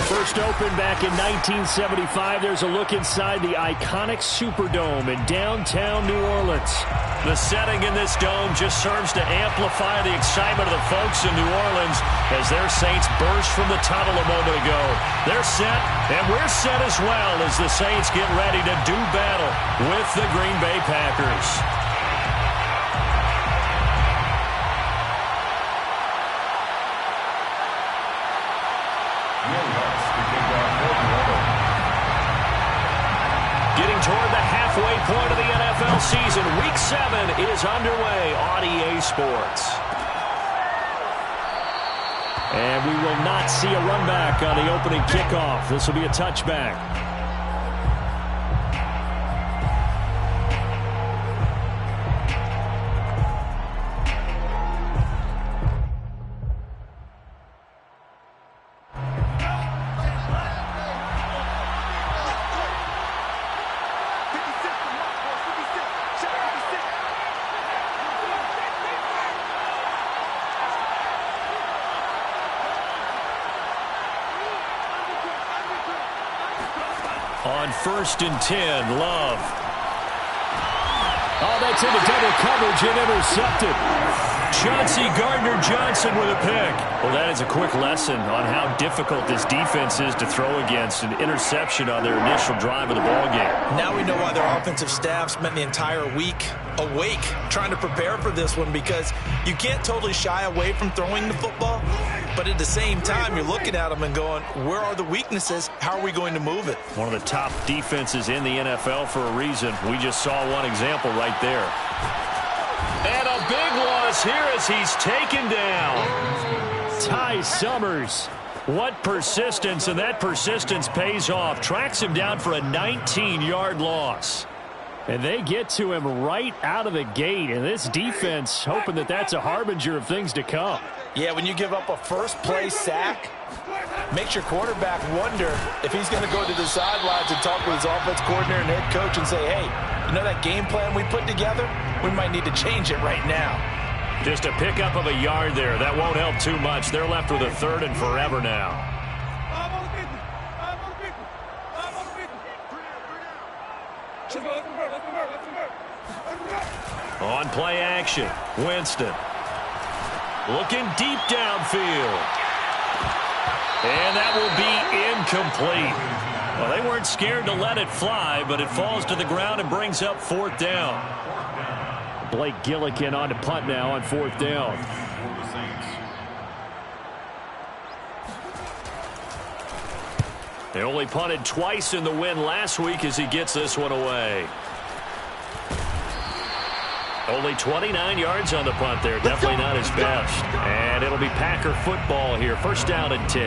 First opened back in 1975, there's a look inside the iconic Superdome in downtown New Orleans. The setting in this dome just serves to amplify the excitement of the folks in New Orleans as their Saints burst from the tunnel a moment ago. They're set, and we're set as well as the Saints get ready to do battle with the Green Bay Packers. Getting toward the halfway point of the NFL season, Week 7 is underway on EA Sports. And we will not see a run back on the opening kickoff. This will be a touchback. On 1st and 10, Love. Oh, that's into double coverage and intercepted. Chauncey Gardner-Johnson with a pick. Well, that is a quick lesson on how difficult this defense is to throw against. An interception on their initial drive of the ballgame. Now we know why their offensive staff spent the entire week awake trying to prepare for this one, because you can't totally shy away from throwing the football, but at the same time you're looking at them and going, where are the weaknesses? How are we going to move it? One of the top defenses in the NFL for a reason. We just saw one example right there. And a big loss here as he's taken down. Ty Summers. What persistence, and that persistence pays off. Tracks him down for a 19-yard loss. And they get to him right out of the gate. And this defense hoping that that's a harbinger of things to come. Yeah, when you give up a first-play sack, makes your quarterback wonder if he's going to go to the sidelines and talk with his offense coordinator and head coach and say, hey, you know that game plan we put together? We might need to change it right now. Just a pickup of a yard there. That won't help too much. They're left with a 3rd and forever now. On play action, Winston. Looking deep downfield. And that will be incomplete. Well, they weren't scared to let it fly, but it falls to the ground and brings up 4th down. Blake Gillikin on to punt now on 4th down. They only punted twice in the win last week as he gets this one away. Only 29 yards on the punt there. Definitely not his best. And it'll be Packer football here. 1st down and 10.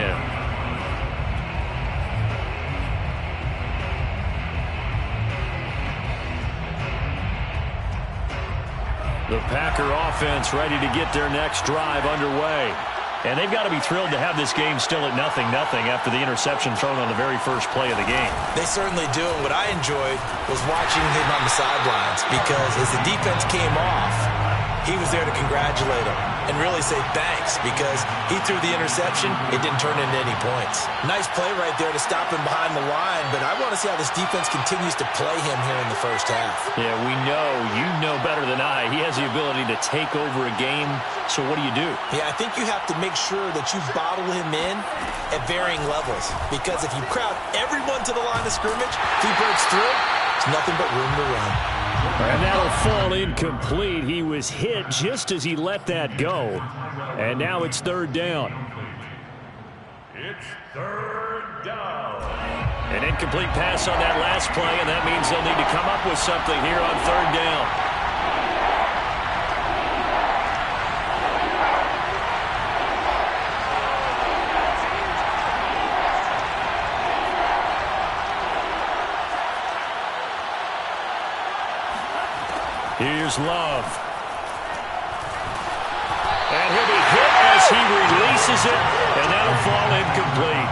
The Packer offense ready to get their next drive underway. And they've got to be thrilled to have this game still at 0-0 after the interception thrown on the very first play of the game. They certainly do. And what I enjoyed was watching him on the sidelines, because as the defense came off, he was there to congratulate him and really say thanks, because he threw the interception. It didn't turn into any points. Nice play right there to stop him behind the line, but I want to see how this defense continues to play him here in the first half. Yeah, we know. You know better than I. He has the ability to take over a game, so what do you do? Yeah, I think you have to make sure that you bottle him in at varying levels, because if you crowd everyone to the line of scrimmage, if he breaks through, there's nothing but room to run. And that'll fall incomplete. He was hit just as he let that go. And now it's 3rd down. It's 3rd down. An incomplete pass on that last play, and that means they'll need to come up with something here on 3rd down. Here's Love. And he'll be hit as he releases it, and that'll fall incomplete.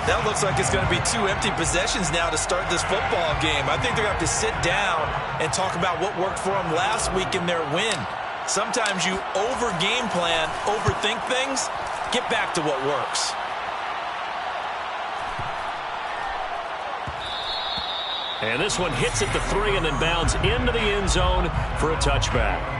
That looks like it's going to be 2 empty possessions now to start this football game. I think they're going to have to sit down and talk about what worked for them last week in their win. Sometimes you over-game plan, overthink things, get back to what works. And this one hits at the 3 and then bounds into the end zone for a touchback.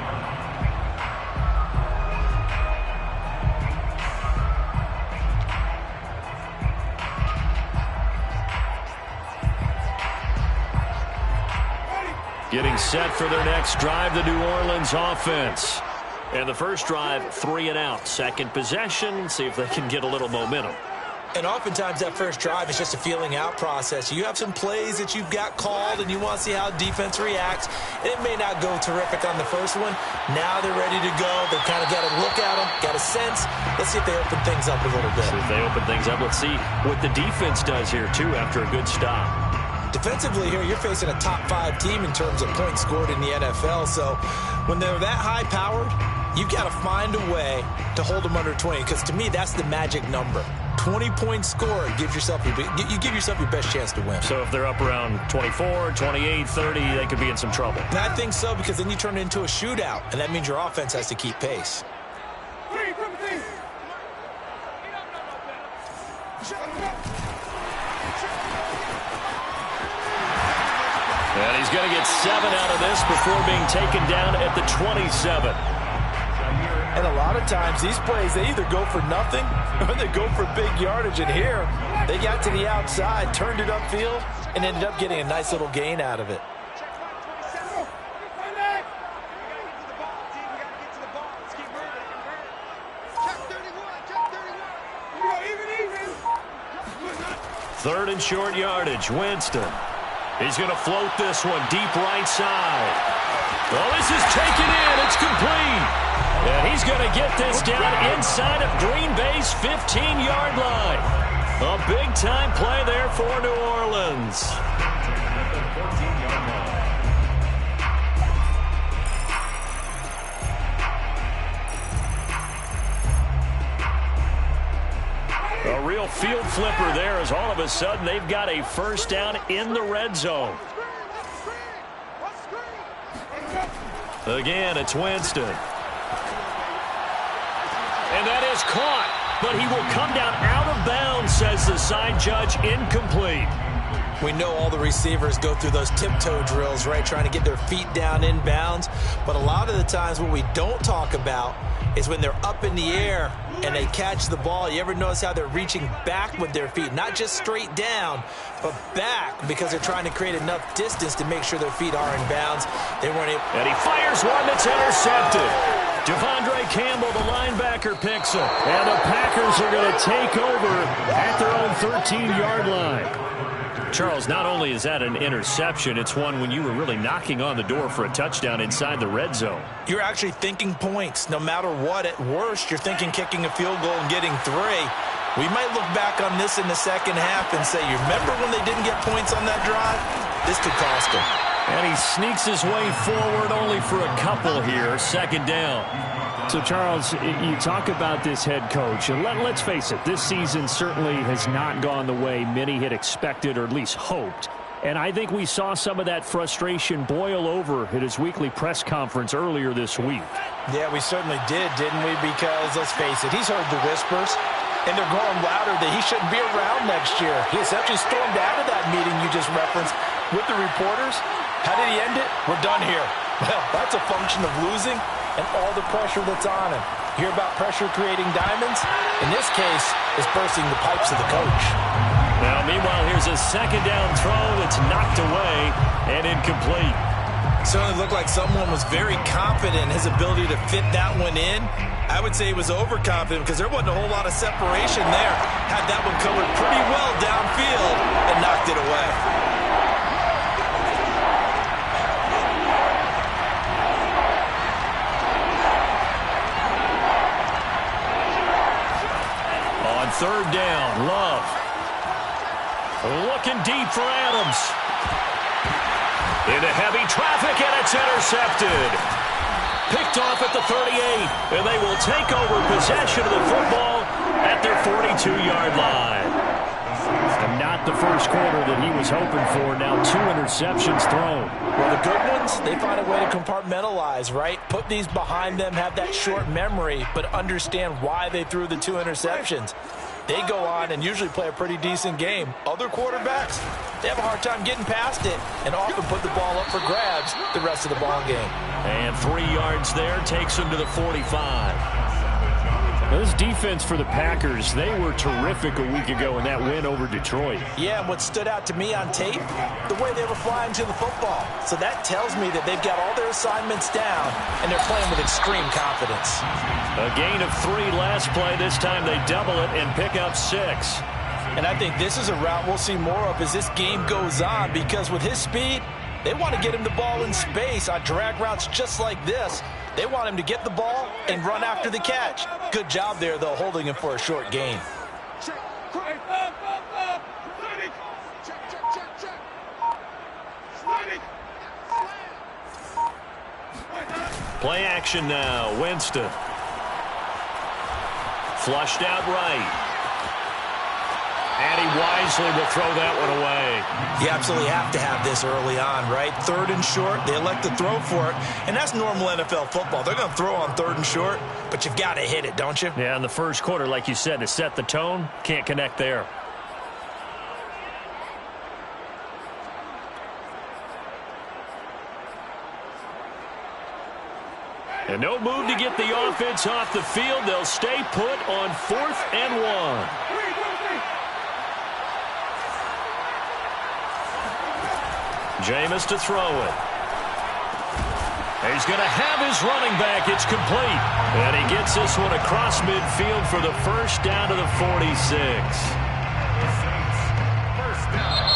Getting set for their next drive, the New Orleans offense. And the first drive, 3 and out. Second possession, see if they can get a little momentum. And oftentimes that first drive is just a feeling out process. You have some plays that you've got called and you want to see how defense reacts. It may not go terrific on the first one. Now they're ready to go. They've kind of got to look at them, got a sense. Let's see if they open things up a little bit. See if they open things up. Let's see what the defense does here, too, after a good stop. Defensively here, you're facing a top 5 team in terms of points scored in the NFL. So when they're that high-powered, you've got to find a way to hold them under 20, because to me, that's the magic number. 20 points scored gives yourself you give yourself your best chance to win. So if they're up around 24, 28, 30, they could be in some trouble. And I think so, because then you turn it into a shootout, and that means your offense has to keep pace. And he's going to get 7 out of this before being taken down at the 27. And a lot of times, these plays, they either go for nothing or they go for big yardage. And here, they got to the outside, turned it upfield, and ended up getting a nice little gain out of it. Third and short yardage, Winston. He's going to float this one deep right side. Well, this is taken in. It's complete. And he's going to get this down inside of Green Bay's 15-yard line. A big-time play there for New Orleans. A real field flipper there, as all of a sudden they've got a first down in the red zone. Again, it's Winston. And that is caught, but he will come down out of bounds, says the side judge, incomplete. We know all the receivers go through those tiptoe drills, right, trying to get their feet down in bounds. But a lot of the times what we don't talk about is when they're up in the air and they catch the ball. You ever notice how they're reaching back with their feet? Not just straight down, but back, because they're trying to create enough distance to make sure their feet are in bounds. They weren't able. And he fires one that's intercepted. Devondre Campbell, the linebacker, picks it. And the Packers are going to take over at their own 13-yard line. Charles, not only is that an interception, it's one when you were really knocking on the door for a touchdown inside the red zone. You're actually thinking points. No matter what, at worst, you're thinking kicking a field goal and getting 3. We might look back on this in the second half and say, you remember when they didn't get points on that drive? This could cost them. And he sneaks his way forward only for a couple here. Second down. So, Charles, you talk about this head coach, and let's face it, this season certainly has not gone the way many had expected or at least hoped. And I think we saw some of that frustration boil over at his weekly press conference earlier this week. Yeah, we certainly did, didn't we? Because, let's face it, he's heard the whispers, and they're growing louder that he shouldn't be around next year. He essentially stormed out of that meeting you just referenced with the reporters. How did he end it? We're done here. Well, that's a function of losing and all the pressure that's on him. You hear about pressure creating diamonds? In this case, it's bursting the pipes of the coach. Now, meanwhile, here's a second down throw that's knocked away and incomplete. Certainly looked like someone was very confident in his ability to fit that one in. I would say he was overconfident because there wasn't a whole lot of separation there. Had that one covered pretty well downfield and knocked it away. Third down, Love. Looking deep for Adams. Into heavy traffic, and it's intercepted. Picked off at the 38, and they will take over possession of the football at their 42-yard line. And not the first quarter that he was hoping for. Now 2 interceptions thrown. Well, the good ones, they find a way to compartmentalize, right? Put these behind them, have that short memory, but understand why they threw the 2 interceptions. they go on and usually play a pretty decent game. Other quarterbacks, they have a hard time getting past it and often put the ball up for grabs the rest of the ball game. And 3 yards there takes them to the 45. This defense for the Packers, they were terrific a week ago in that win over Detroit. Yeah, and what stood out to me on tape, the way they were flying to the football. So that tells me that they've got all their assignments down, and they're playing with extreme confidence. A gain of 3 last play. This time they double it and pick up 6. And I think this is a route we'll see more of as this game goes on, because with his speed, they want to get him the ball in space on drag routes just like this. They want him to get the ball and run after the catch. Good job there, though, holding him for a short gain. Play action now. Winston. Flushed out right. And he wisely will throw that one away. You absolutely have to have this early on, right? 3rd and short, they elect to throw for it, and that's normal NFL football. They're going to throw on 3rd and short, but you've got to hit it, don't you? Yeah, in the first quarter, like you said, to set the tone, can't connect there. And no move to get the offense off the field. They'll stay put on 4th and 1. Jameis to throw it. He's going to have his running back. It's complete. And he gets this one across midfield for the first down to the 46. First down.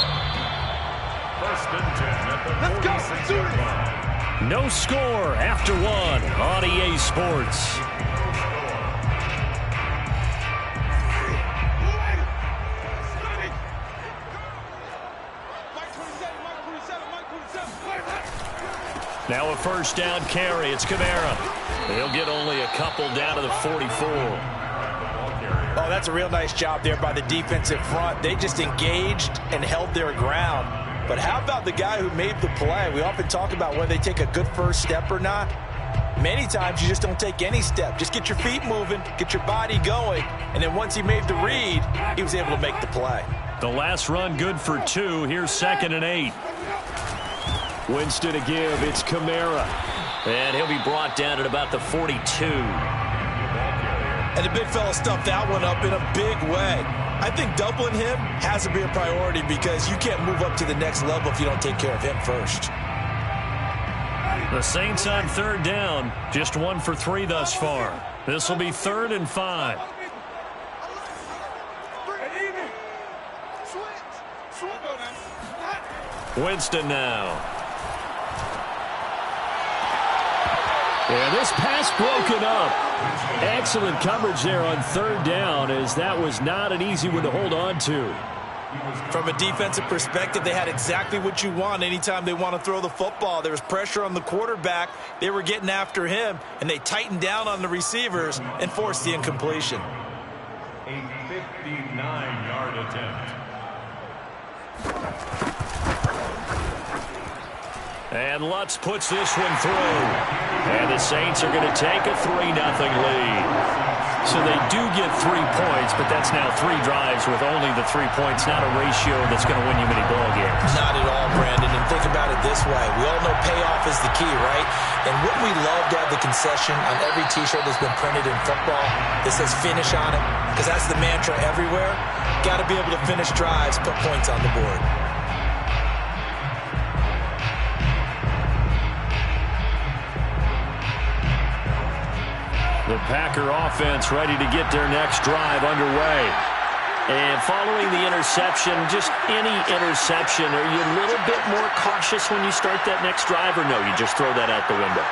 1st and 10 at the 46-yard line. No score after 1 on EA Sports. Now a first down carry. It's Kamara. He'll get only a couple down to the 44. Oh, that's a real nice job there by the defensive front. They just engaged and held their ground. But how about the guy who made the play? We often talk about whether they take a good first step or not. Many times you just don't take any step. Just get your feet moving, get your body going, and then once he made the read, he was able to make the play. The last run good for 2. Here's 2nd and 8. Winston to give. It's Kamara. And he'll be brought down at about the 42. And the big fella stuffed that one up in a big way. I think doubling him has to be a priority because you can't move up to the next level if you don't take care of him first. The Saints on 3rd down. Just 1 for 3 thus far. This will be 3rd and 5. Winston now. And this pass broken up. Excellent coverage there on 3rd down, as that was not an easy one to hold on to. From a defensive perspective, they had exactly what you want anytime they want to throw the football. There was pressure on the quarterback. They were getting after him, and they tightened down on the receivers and forced the incompletion. A 59-yard attempt. And Lutz puts this one through. And the Saints are going to take a 3-0 lead. So they do get 3 points, but that's now 3 drives with only the 3 points, not a ratio that's going to win you many ball games. Not at all, Brandon. And think about it this way. We all know payoff is the key, right? And wouldn't we love to have the concession on every T-shirt that's been printed in football that says finish on it? Because that's the mantra everywhere. Got to be able to finish drives, put points on the board. The Packer offense ready to get their next drive underway. And following the interception, just any interception, are you a little bit more cautious when you start that next drive, or no, you just throw that out the window?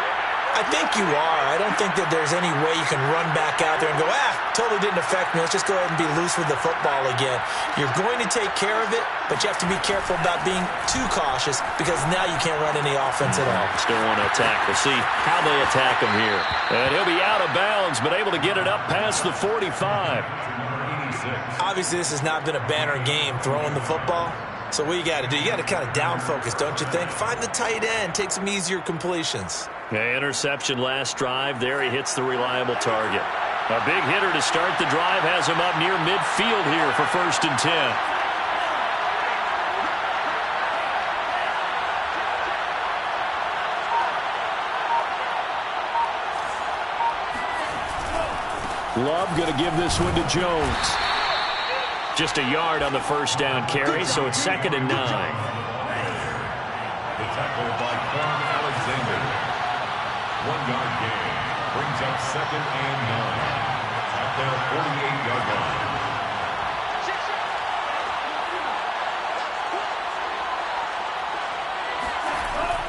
I think you are. I don't think that there's any way you can run back out there and go, totally didn't affect me. Let's just go ahead and be loose with the football again. You're going to take care of it, but you have to be careful about being too cautious because now you can't run any offense at all. Still want to attack. We'll see how they attack him here. And he'll be out of bounds, but able to get it up past the 45. Obviously, this has not been a banner game throwing the football. So what you got to do, you got to kind of down focus, don't you think? Find the tight end, take some easier completions. Yeah, interception last drive. There he hits the reliable target. A big hitter to start the drive has him up near midfield here for 1st and 10. Love going to give this one to Jones. Just a yard on the 1st down carry, so it's 2nd and 9. The tackle by Quan Alexander. 1-yard gain. Brings up 2nd and 9. At their 48-yard line.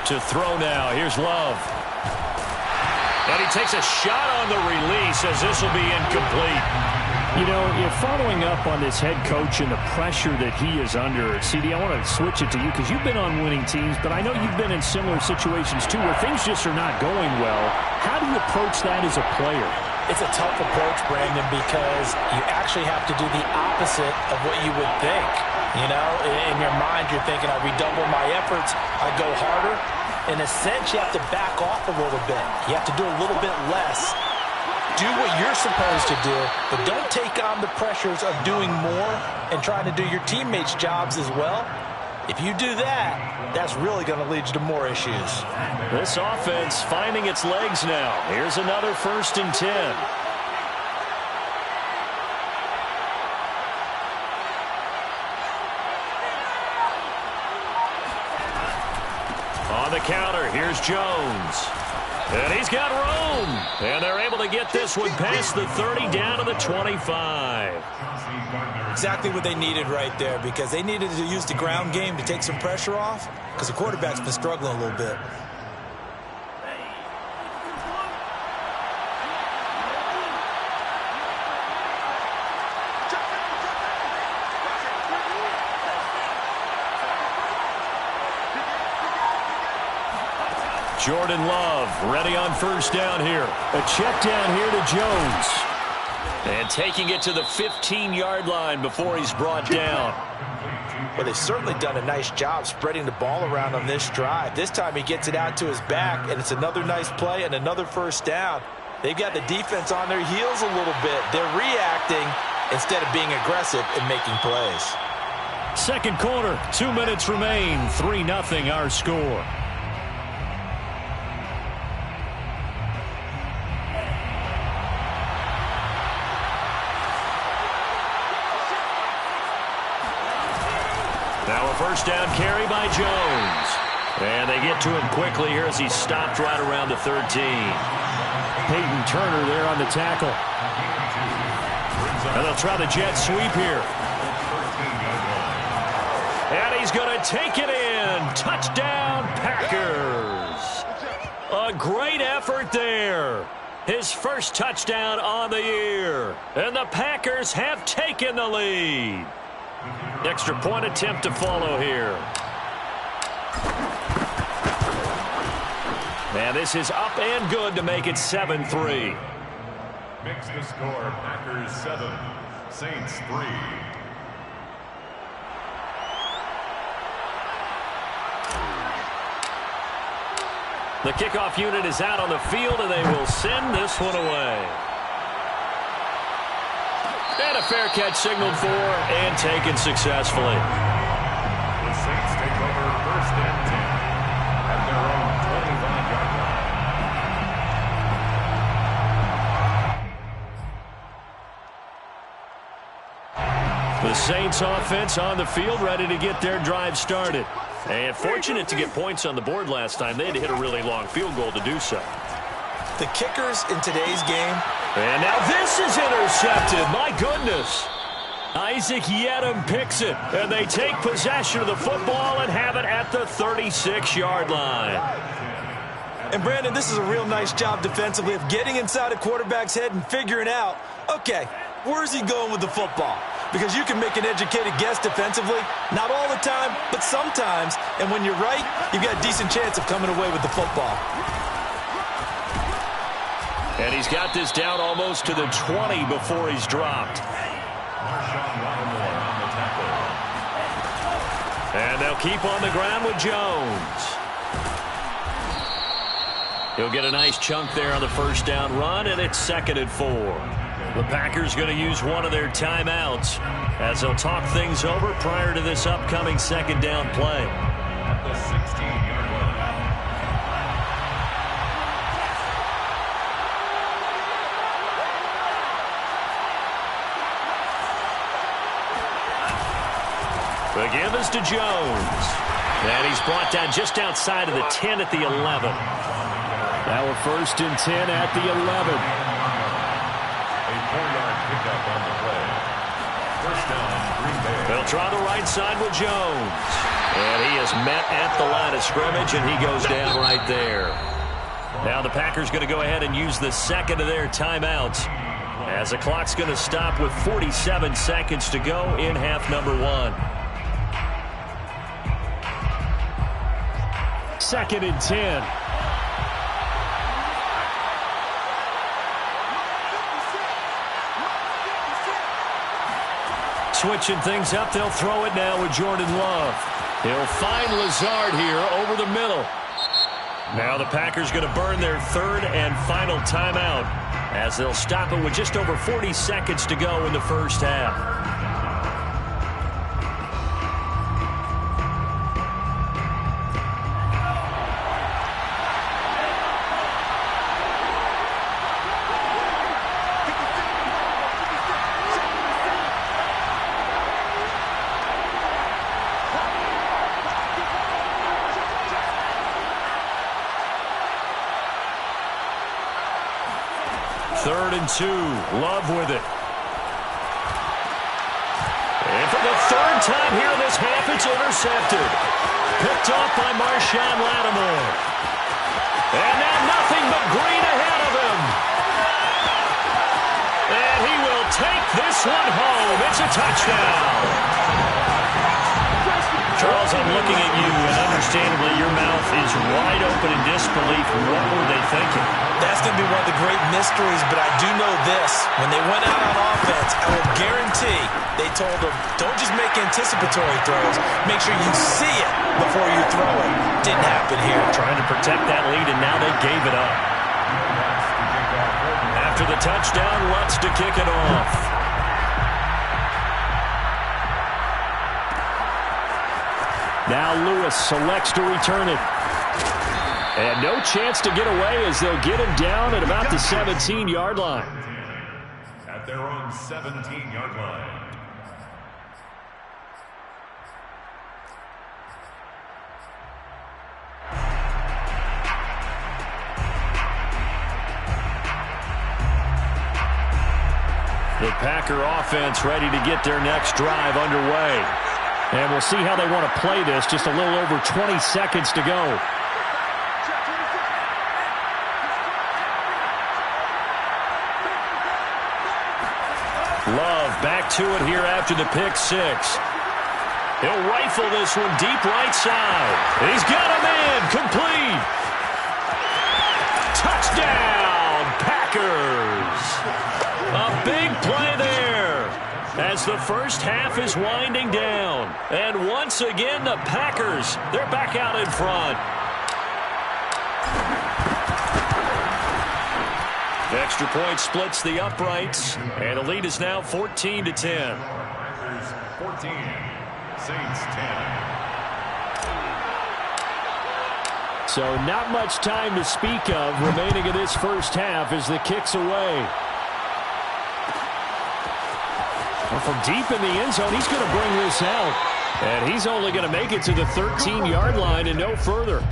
To throw now. Here's Love. And he takes a shot on the release as this will be incomplete. You know, if following up on this head coach and the pressure that he is under, CD, I want to switch it to you because you've been on winning teams, but I know you've been in similar situations too where things just are not going well. How do you approach that as a player? It's a tough approach, Brandon, because you actually have to do the opposite of what you would think. You know, in your mind, you're thinking, I redouble my efforts, I go harder. In a sense, you have to back off a little bit. You have to do a little bit less. Do what you're supposed to do, but don't take on the pressures of doing more and trying to do your teammates' jobs as well. If you do that, that's really going to lead you to more issues. This offense finding its legs now. Here's another 1st and 10. On the counter, here's Jones. And he's got room. And they're able to get this one past the 30 down to the 25. Exactly what they needed right there, because they needed to use the ground game to take some pressure off, because the quarterback's been struggling a little bit. Jordan Love ready on 1st down here. A check down here to Jones. And taking it to the 15-yard line before he's brought down. Well, they've certainly done a nice job spreading the ball around on this drive. This time he gets it out to his back, and it's another nice play and another 1st down. They've got the defense on their heels a little bit. They're reacting instead of being aggressive and making plays. 2nd quarter, 2 minutes remain. 3-0 our score. Now a 1st down carry by Jones. And they get to him quickly here as he's stopped right around the 13. Peyton Turner there on the tackle. And they'll try the jet sweep here. And he's going to take it in. Touchdown, Packers. A great effort there. His 1st touchdown on the year. And the Packers have taken the lead. Extra point attempt to follow here. And this is up and good to make it 7-3. Makes the score Packers 7, Saints 3. The kickoff unit is out on the field, and they will send this one away. And a fair catch signaled for and taken successfully. The Saints take over 1st and 10 at their own 25-yard line. The Saints offense on the field, ready to get their drive started. And fortunate to get points on the board last time. They had to hit a really long field goal to do so. The kickers in today's game. And now this is intercepted. My goodness. Isaac Yedem picks it. And they take possession of the football and have it at the 36-yard line. And, Brandon, this is a real nice job defensively of getting inside a quarterback's head and figuring out, okay, where's he going with the football? Because you can make an educated guess defensively. Not all the time, but sometimes. And when you're right, you've got a decent chance of coming away with the football. And he's got this down almost to the 20 before he's dropped. And they'll keep on the ground with Jones. He'll get a nice chunk there on the 1st down run, and it's 2nd and 4. The Packers going to use one of their timeouts as they'll talk things over prior to this upcoming second down play. At the 16-yard line. The give is to Jones. And he's brought down just outside of the 10 at the 11. Now a 1st and 10 at the 11. A 4-yard pickup on the play. First down, Green Bay. They'll try the right side with Jones. And he is met at the line of scrimmage, and he goes down right there. Now the Packers going to go ahead and use the second of their timeouts as the clock's going to stop with 47 seconds to go in half number 1. 2nd and 10. Switching things up, they'll throw it now with Jordan Love. He'll find Lazard here over the middle. Now the Packers going to burn their 3rd and final timeout as they'll stop it with just over 40 seconds to go in the first half. Third and 2. Love with it. And for the 3rd time here in this half, it's intercepted. Picked off by Marshawn Lattimore. And now nothing but green ahead of him. And he will take this one home. It's a touchdown. Charles, I'm looking at you, and understandably your mouth is wide open in disbelief. What were they thinking? That's going to be one of the great mysteries, but I do know this. When they went out on offense, I will guarantee they told them, don't just make anticipatory throws. Make sure you see it before you throw it. Didn't happen here. Trying to protect that lead, and now they gave it up. After the touchdown, Lutz to kick it off. Now Lewis selects to return it. And no chance to get away as they'll get him down at about the 17-yard line. At their own 17-yard line. The Packer offense ready to get their next drive underway. And we'll see how they want to play this. Just a little over 20 seconds to go. Love back to it here after the pick 6. He'll rifle this one deep right side. He's got him in. Complete. Touchdown, Packers. A big play there as the first half is winding down. And once again, the Packers, they're back out in front. The extra point splits the uprights, and the lead is now 14-10. Packers 14, Saints 10. So not much time to speak of remaining in this first half as the kick's away. Well, from deep in the end zone, he's going to bring this out. And he's only going to make it to the 13-yard line and no further.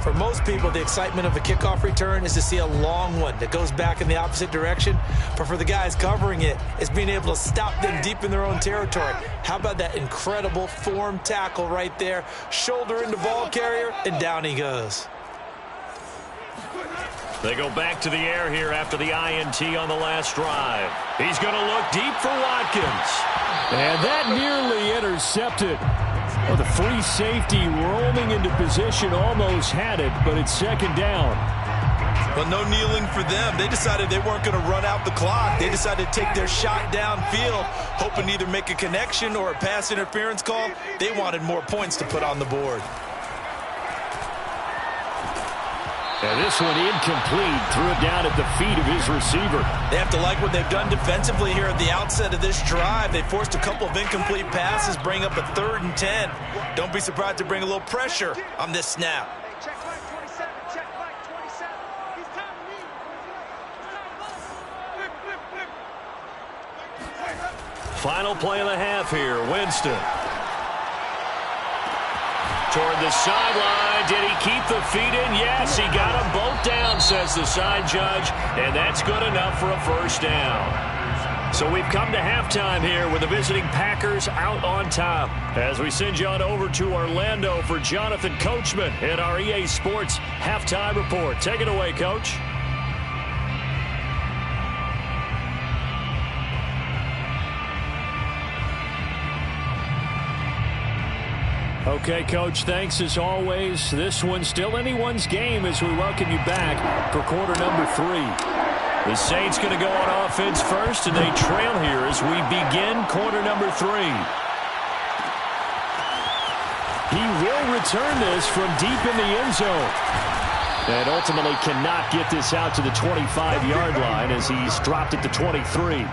For most people, the excitement of a kickoff return is to see a long one that goes back in the opposite direction. But for the guys covering it, it's being able to stop them deep in their own territory. How about that incredible form tackle right there? Shoulder into ball carrier, and down he goes. They go back to the air here after the INT on the last drive. He's going to look deep for Watkins. And that nearly intercepted. Well, the free safety roaming into position almost had it, but it's second down. Well, no kneeling for them. They decided they weren't going to run out the clock. They decided to take their shot downfield, hoping to either make a connection or a pass interference call. They wanted more points to put on the board. And this one incomplete. Threw it down at the feet of his receiver. They have to like what they've done defensively here at the outset of this drive. They forced a couple of incomplete passes, bring up a 3rd and 10. Don't be surprised to bring a little pressure on this snap. Final play of the half here. Winston. Toward the sideline. Did he keep the feet in? Yes, he got them both down, says the side judge. And that's good enough for a first down. So we've come to halftime here with the visiting Packers out on top. As we send you on over to Orlando for Jonathan Coachman in our EA Sports Halftime Report. Take it away, Coach. Okay, Coach, thanks as always. This one's still anyone's game as we welcome you back for quarter number 3. The Saints going to go on offense first, and they trail here as we begin quarter number 3. He will return this from deep in the end zone. And ultimately cannot get this out to the 25-yard line as he's dropped it to 23.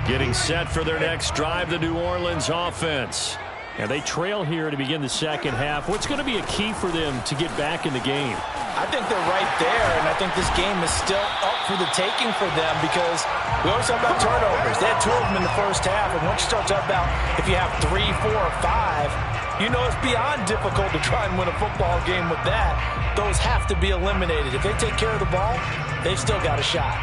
Getting set for their next drive, the New Orleans offense. And they trail here to begin the second half. What's going to be a key for them to get back in the game? I think they're right there, and I think this game is still up for the taking for them because we always talk about turnovers. They had 2 of them in the first half, and once you start talking about if you have 3, 4, or 5, you know it's beyond difficult to try and win a football game with that. Those have to be eliminated. If they take care of the ball, they've still got a shot.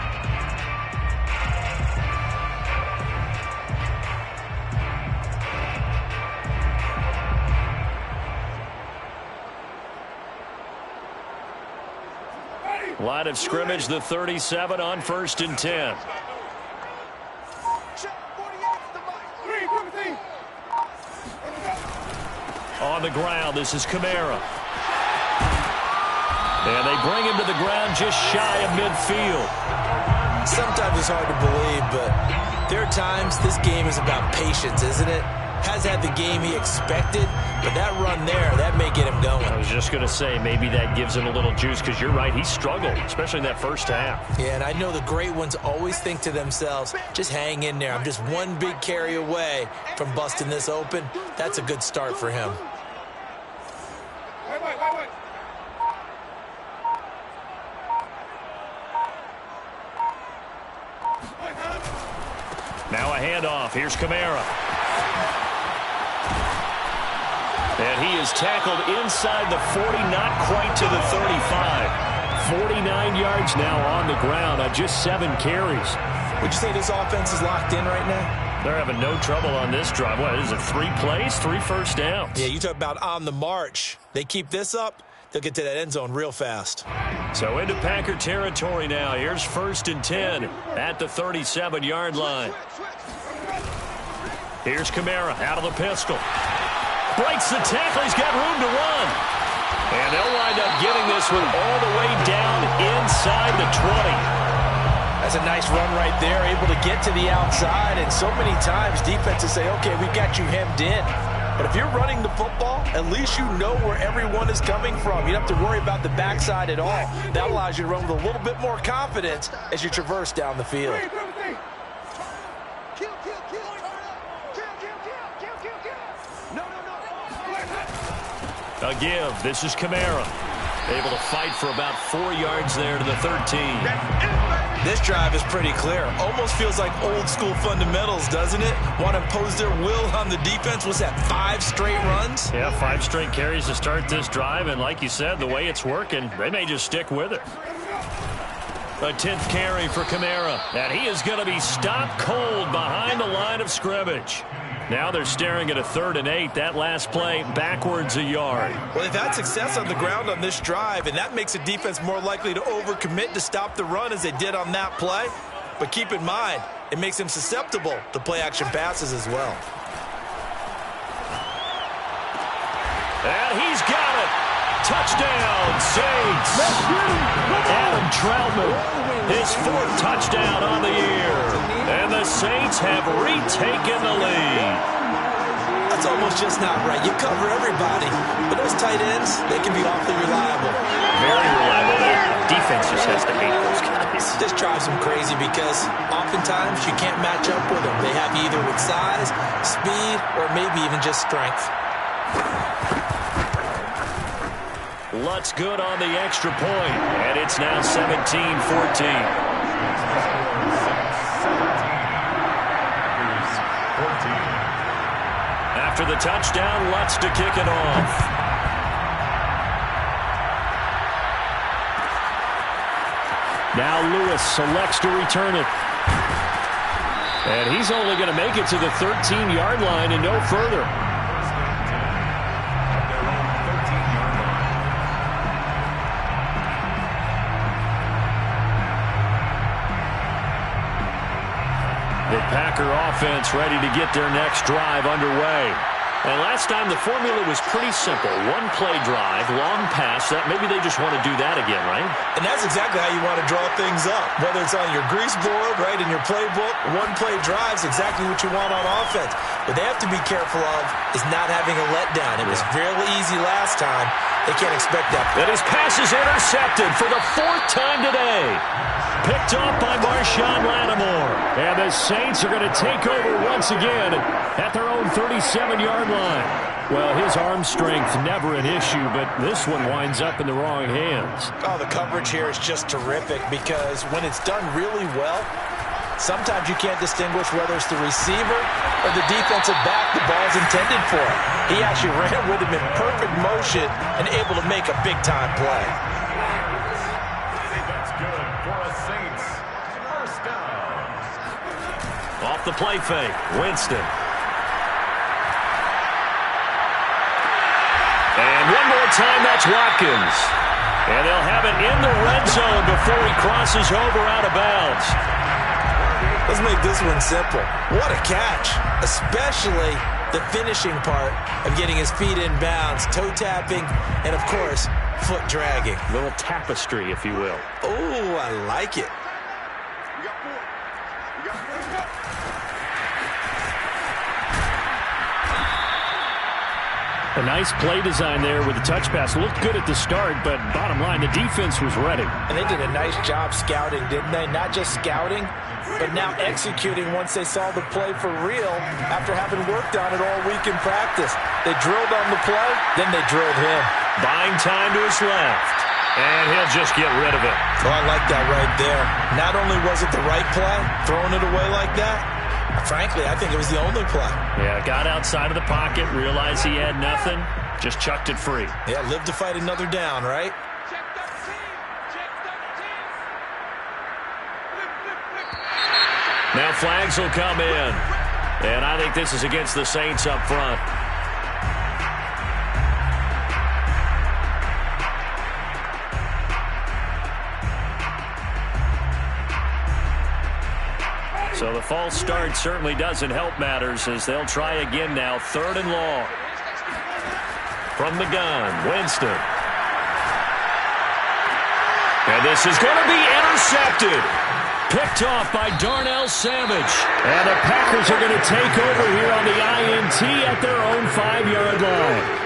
Line of scrimmage, the 37 on 1st and 10. On the ground, this is Kamara. And they bring him to the ground just shy of midfield. Sometimes it's hard to believe, but there are times this game is about patience, isn't it? Has had the game he expected, but that run there, that may get him going. I was just going to say, maybe that gives him a little juice because you're right, he struggled, especially in that first half. Yeah, and I know the great ones always think to themselves, just hang in there. I'm just one big carry away from busting this open. That's a good start for him. Now a handoff. Here's Kamara. And he is tackled inside the 40, not quite to the 35. 49 yards now on the ground on just 7 carries. Would you say this offense is locked in right now? They're having no trouble on this drive. What is it, 3 plays, 3 first downs? Yeah, you talk about on the march. They keep this up, they'll get to that end zone real fast. So into Packer territory now. Here's 1st and 10 at the 37-yard line. Here's Kamara out of the pistol. Breaks the tackle. He's got room to run. And they'll wind up getting this one all the way down inside the 20. That's a nice run right there, able to get to the outside. And so many times defenses say, okay, we've got you hemmed in. But if you're running the football, at least you know where everyone is coming from. You don't have to worry about the backside at all. That allows you to run with a little bit more confidence as you traverse down the field. A give. This is Kamara. Able to fight for about 4 yards there to the 13. This drive is pretty clear. Almost feels like old school fundamentals, doesn't it? Want to impose their will on the defense. Was that 5 straight runs? Yeah, 5 straight carries to start this drive. And like you said, the way it's working, they may just stick with it. A 10th carry for Kamara. And he is going to be stopped cold behind the line of scrimmage. Now they're staring at a 3rd and 8. That last play backwards a yard. Well, they've had success on the ground on this drive, and that makes a defense more likely to overcommit to stop the run as they did on that play. But keep in mind, it makes them susceptible to play-action passes as well. And he's got it. Touchdown, Saints. Adam Troutman. His 4th touchdown on the year. And the Saints have retaken the lead. That's almost just not right. You cover everybody. But those tight ends, they can be awfully reliable. Very reliable. That defense just has to hate those guys. This drives them crazy because oftentimes you can't match up with them. They have you either with size, speed, or maybe even just strength. Lutz good on the extra point, and it's now 17-14. After the touchdown, Lutz to kick it off. Now Lewis selects to return it. And he's only going to make it to the 13-yard line and no further. The Packer offense ready to get their next drive underway. And last time the formula was pretty simple. One play drive, long pass. That maybe they just want to do that again, right? And that's exactly how you want to draw things up. Whether it's on your grease board, right, in your playbook, one play drive is exactly what you want on offense. What they have to be careful of is not having a letdown. It was real easy last time. They can't expect that. And his pass is intercepted for the 4th time today. Picked off by Marshawn Lattimore. And the Saints are going to take over once again at their own 37-yard line. Well, his arm strength never an issue, but this one winds up in the wrong hands. Oh, the coverage here is just terrific because when it's done really well, sometimes you can't distinguish whether it's the receiver or the defensive back the ball is intended for. He actually ran with him in perfect motion and able to make a big-time play. Off the play fake, Winston. And one more time, that's Watkins. And they'll have it in the red zone before he crosses over out of bounds. Let's make this one simple. What a catch, especially the finishing part of getting his feet in bounds, toe tapping, and of course, foot dragging. A little tapestry, if you will. Oh, I like it. A nice play design there with the touch pass. Looked good at the start, but bottom line, the defense was ready. And they did a nice job scouting, didn't they? Not just scouting, but now executing once they saw the play for real after having worked on it all week in practice. They drilled on the play, then they drilled him. Buying time to his left. And he'll just get rid of it. Oh, I like that right there. Not only was it the right play, throwing it away like that, frankly, I think it was the only play. Yeah, got outside of the pocket, realized he had nothing, just chucked it free. Yeah, live to fight another down, right? Now flags will come in. And I think this is against the Saints up front. So the false start certainly doesn't help matters as they'll try again now. 3rd and long. From the gun, Winston. And this is going to be intercepted. Picked off by Darnell Savage. And the Packers are going to take over here on the INT at their own 5-yard line.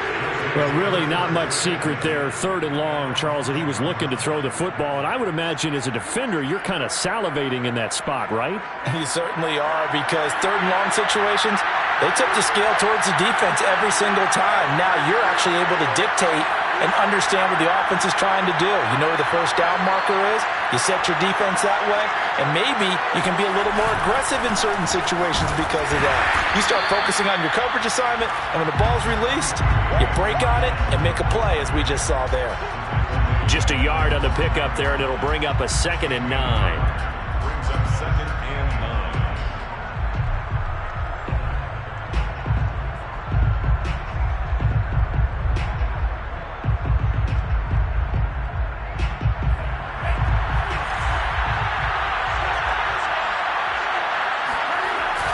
Well, really not much secret there. 3rd and long, Charles, that he was looking to throw the football. And I would imagine as a defender, you're kind of salivating in that spot, right? You certainly are, because 3rd and long situations, they tip the scale towards the defense every single time. Now you're actually able to dictate and understand what the offense is trying to do. You know where the first down marker is. You set your defense that way, and maybe you can be a little more aggressive in certain situations because of that. You start focusing on your coverage assignment, and when the ball's released, you break on it and make a play, as we just saw there. Just a yard on the pickup there, and it'll bring up a 2nd and 9. Brings up 2nd and 9.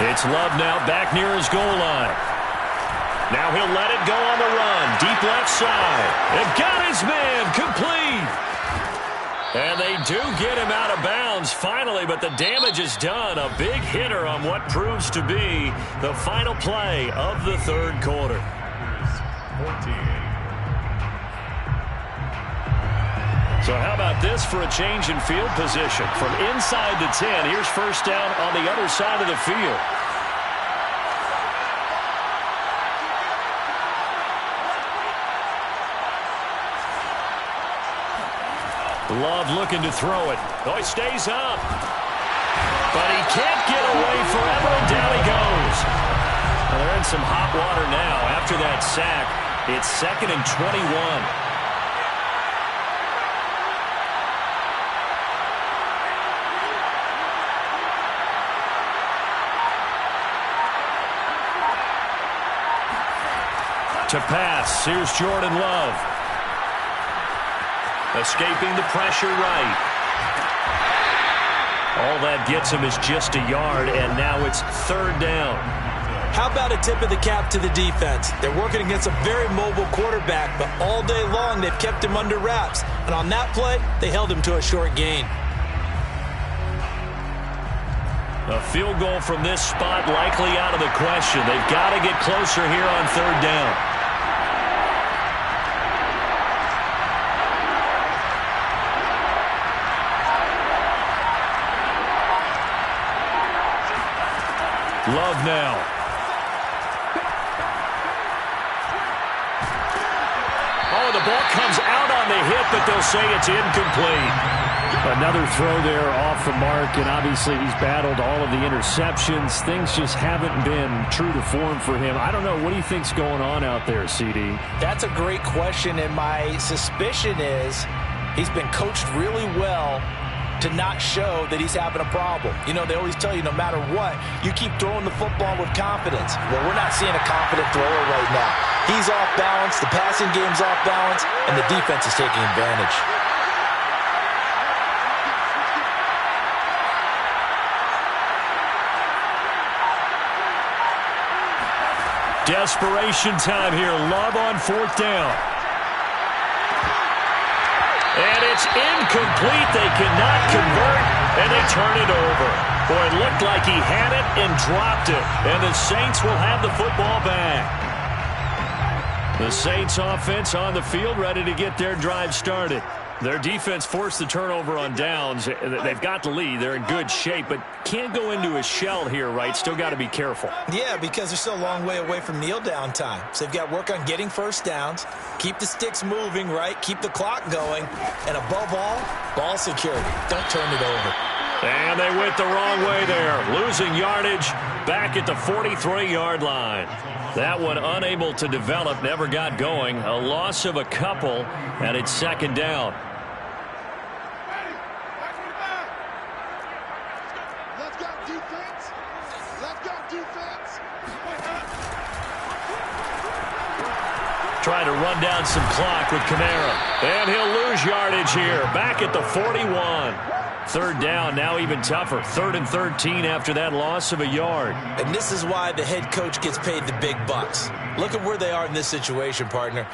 It's Love now back near his goal line. Now he'll let it go on the run. Deep left side. And got his man complete. And they do get him out of bounds finally, but the damage is done. A big hitter on what proves to be the final play of the third quarter. 14. So how about this for a change in field position? From inside the 10, here's first down on the other side of the field. Love looking to throw it. Oh, he stays up. But he can't get away forever, and down he goes. Well, they're in some hot water now. After that sack, it's 2nd and 21. To pass, here's Jordan Love. Escaping the pressure right. All that gets him is just a yard, and now it's third down. How about a tip of the cap to the defense? They're working against a very mobile quarterback, but all day long they've kept him under wraps. And on that play, they held him to a short gain. A field goal from this spot likely out of the question. They've got to get closer here on third down. Love now. Oh, the ball comes out on the hit, but they'll say it's incomplete. Another throw there off the mark, and obviously he's battled all of the interceptions. Things just haven't been true to form for him. I don't know. What do you think's going on out there, CD? That's a great question, and my suspicion is he's been coached really well to not show that he's having a problem. You know, they always tell you no matter what, you keep throwing the football with confidence. Well, we're not seeing a confident thrower right now. He's off balance, the passing game's off balance, and the defense is taking advantage. Desperation time here. Love on fourth down. And it's incomplete. They cannot convert, and they turn it over. Boy, it looked like he had it and dropped it. And the Saints will have the football back. The Saints offense on the field, ready to get their drive started. Their defense forced the turnover on downs. They've got the lead. They're in good shape, but can't go into a shell here, right? Still got to be careful. Yeah, because they're still a long way away from kneel down time. So they've got to work on getting first downs, keep the sticks moving, right? Keep the clock going, and above all, ball security. Don't turn it over. And they went the wrong way there. Losing yardage back at the 43-yard line. That one unable to develop, never got going. A loss of a couple, and it's second down. Trying to run down some clock with Kamara. And he'll lose yardage here. Back at the 41. Third down, now even tougher. 3rd and 13 after that loss of a yard. And this is why the head coach gets paid the big bucks. Look at where they are in this situation, partner.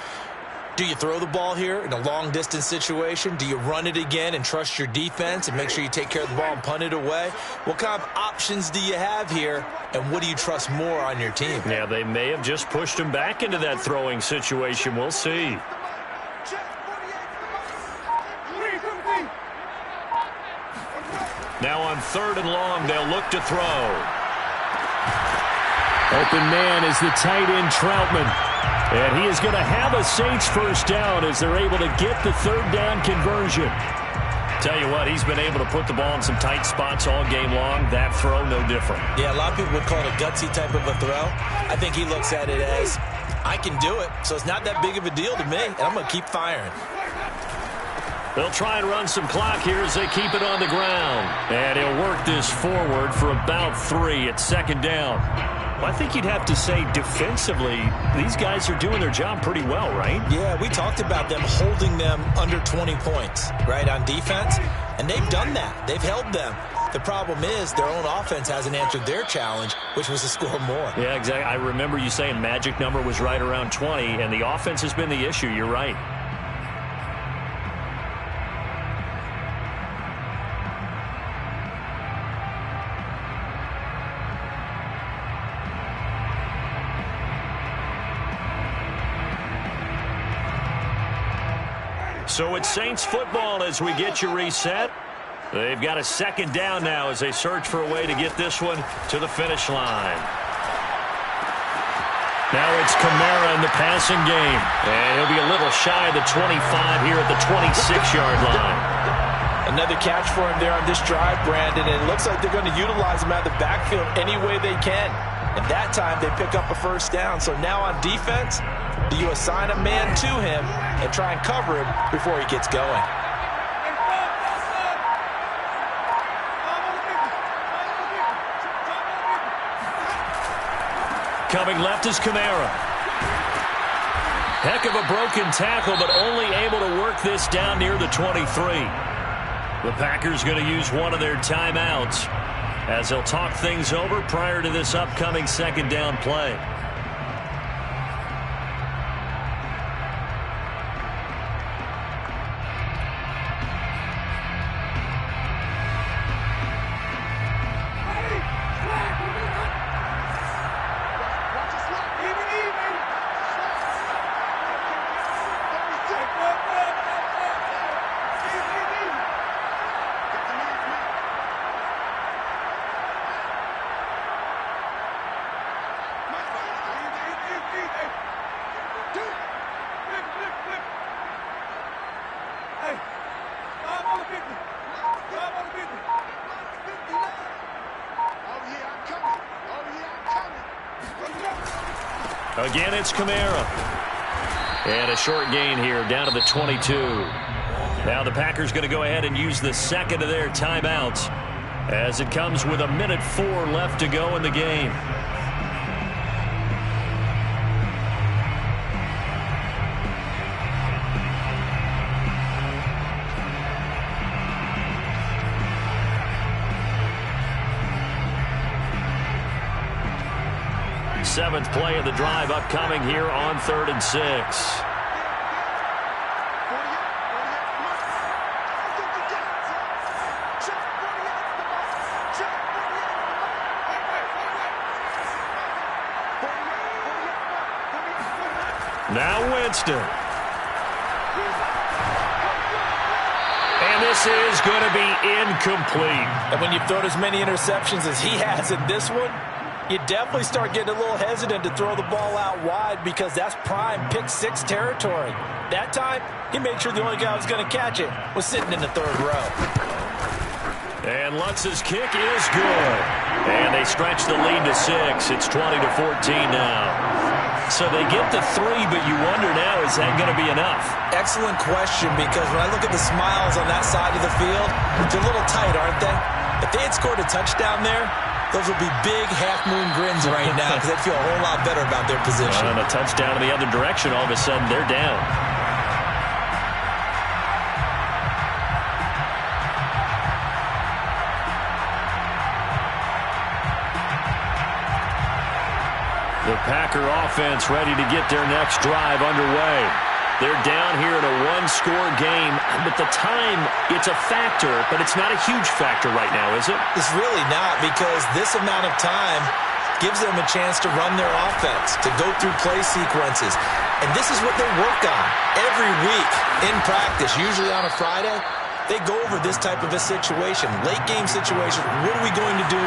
Do you throw the ball here in a long-distance situation? Do you run it again and trust your defense and make sure you take care of the ball and punt it away? What kind of options do you have here, and what do you trust more on your team? Yeah, they may have just pushed him back into that throwing situation. We'll see. Now on 3rd and long, they'll look to throw. Open man is the tight end Troutman. And he is going to have a Saints first down as they're able to get the third down conversion. Tell you what, he's been able to put the ball in some tight spots all game long. That throw, no different. Yeah, a lot of people would call it a gutsy type of a throw. I think he looks at it as, I can do it, so it's not that big of a deal to me, and I'm going to keep firing. They'll try and run some clock here as they keep it on the ground. And he'll work this forward for about 3 at second down. Well, I think you'd have to say defensively, these guys are doing their job pretty well, right? Yeah, we talked about them holding them under 20 points, right, on defense. And they've done that. They've held them. The problem is their own offense hasn't answered their challenge, which was to score more. Yeah, exactly. I remember you saying magic number was right around 20, and the offense has been the issue. You're right. So it's Saints football as we get you reset. They've got a second down now as they search for a way to get this one to the finish line. Now it's Kamara in the passing game. And he'll be a little shy of the 25 here at the 26-yard line. Another catch for him there on this drive, Brandon. And it looks like they're going to utilize him out of the backfield any way they can. And that time they pick up a first down. So now on defense, do you assign a man to him and try and cover him before he gets going? Coming left is Kamara. Heck of a broken tackle, but only able to work this down near the 23. The Packers going to use one of their timeouts as they'll talk things over prior to this upcoming second down play. Again, it's Kamara. And a short gain here down to the 22. Now the Packers going to go ahead and use the second of their timeouts as it comes with 1:04 left to go in the game. Seventh play of the drive upcoming here on 3rd and 6. Now Winston. And this is going to be incomplete. And when you've thrown as many interceptions as he has in this one, you definitely start getting a little hesitant to throw the ball out wide because that's prime pick six territory. That time, he made sure the only guy who was going to catch it was sitting in the 3rd row. And Lutz's kick is good. And they stretch the lead to 6. It's 20-14 now. So they get to 3, but you wonder now, is that going to be enough? Excellent question, because when I look at the smiles on that side of the field, they're a little tight, aren't they? If they had scored a touchdown there, those would be big half-moon grins right now because they feel a whole lot better about their position. And a touchdown in the other direction, all of a sudden they're down. The Packer offense ready to get their next drive underway. They're down here in a one-score game, but the time, it's a factor, but it's not a huge factor right now, is it? It's really not, because this amount of time gives them a chance to run their offense, to go through play sequences. And this is what they work on every week in practice, usually on a Friday. They go over this type of a situation, late game situation. What are we going to do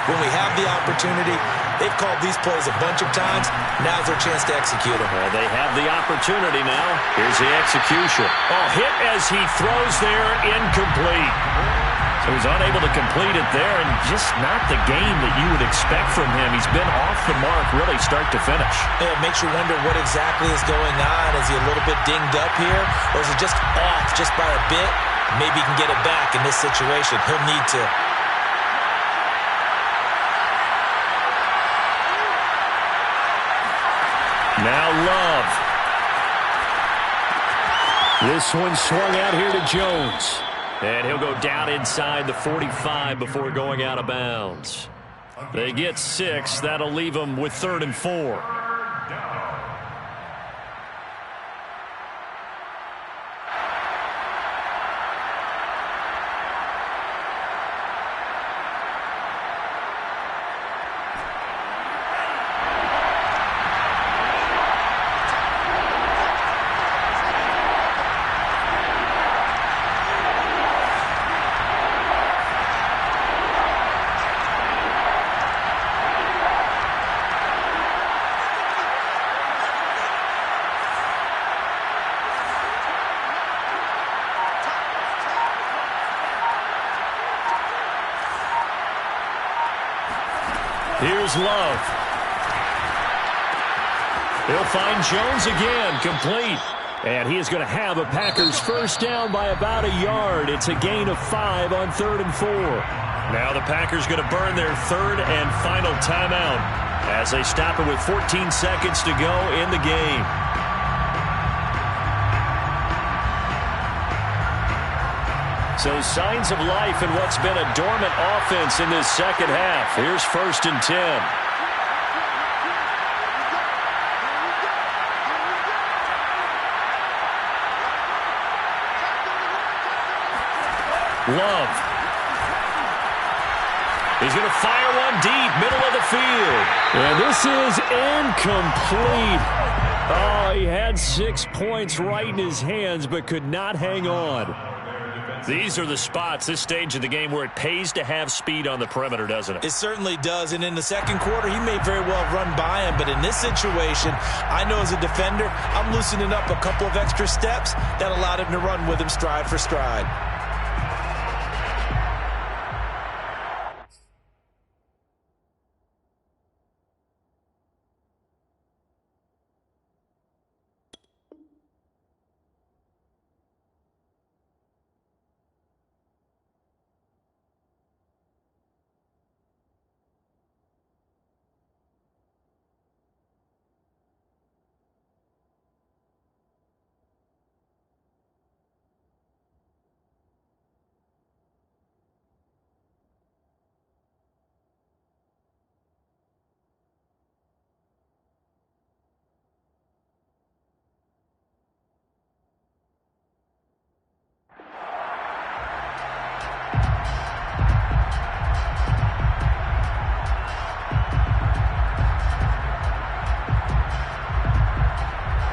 when we have the opportunity? They've called these plays a bunch of times. Now's their chance to execute them. Well, they have the opportunity now. Here's the execution. Oh, hit as he throws there, incomplete. So he's unable to complete it there, and just not the game that you would expect from him. He's been off the mark really start to finish. Yeah, it makes you wonder what exactly is going on. Is he a little bit dinged up here, or is it just off just by a bit? Maybe he can get it back in this situation. He'll need to. Now Love. This one swung out here to Jones. And he'll go down inside the 45 before going out of bounds. They get 6. That'll leave them with 3rd and 4. Here's Love. He'll find Jones again, complete. And he is going to have a Packers first down by about a yard. It's a gain of 5 on 3rd and 4. Now the Packers going to burn their third and final timeout as they stop it with 14 seconds to go in the game. So signs of life in what's been a dormant offense in this second half. Here's 1st and 10. Love. He's going to fire one deep, middle of the field. And this is incomplete. Oh, he had 6 points right in his hands, but could not hang on. These are the spots, this stage of the game, where it pays to have speed on the perimeter, doesn't it? It certainly does, and in the second quarter, he may very well run by him, but in this situation, I know as a defender, I'm loosening up a couple of extra steps that allowed him to run with him stride for stride.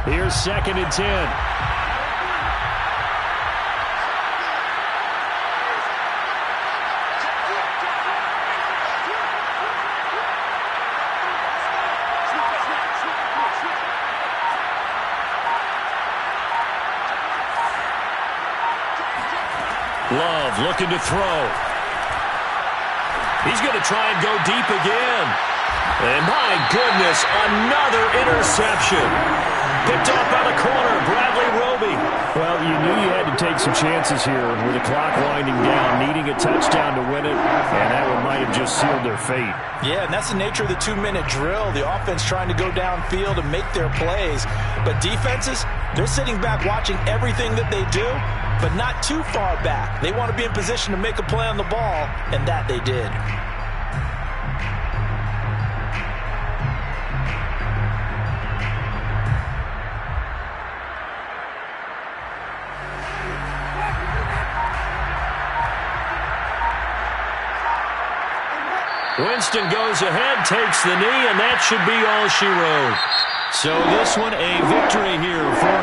Here's 2nd and 10. Love looking to throw. He's going to try and go deep again. And my goodness, another interception. Picked off by the corner, Bradley Roby. Well, you knew you had to take some chances here with the clock winding down, needing a touchdown to win it, and that one might have just sealed their fate. Yeah, and that's the nature of the 2-minute drill. The offense trying to go downfield and make their plays. But defenses, they're sitting back watching everything that they do, but not too far back. They want to be in position to make a play on the ball, and that they did. Winston goes ahead, takes the knee, and that should be all she wrote. So this one a victory here for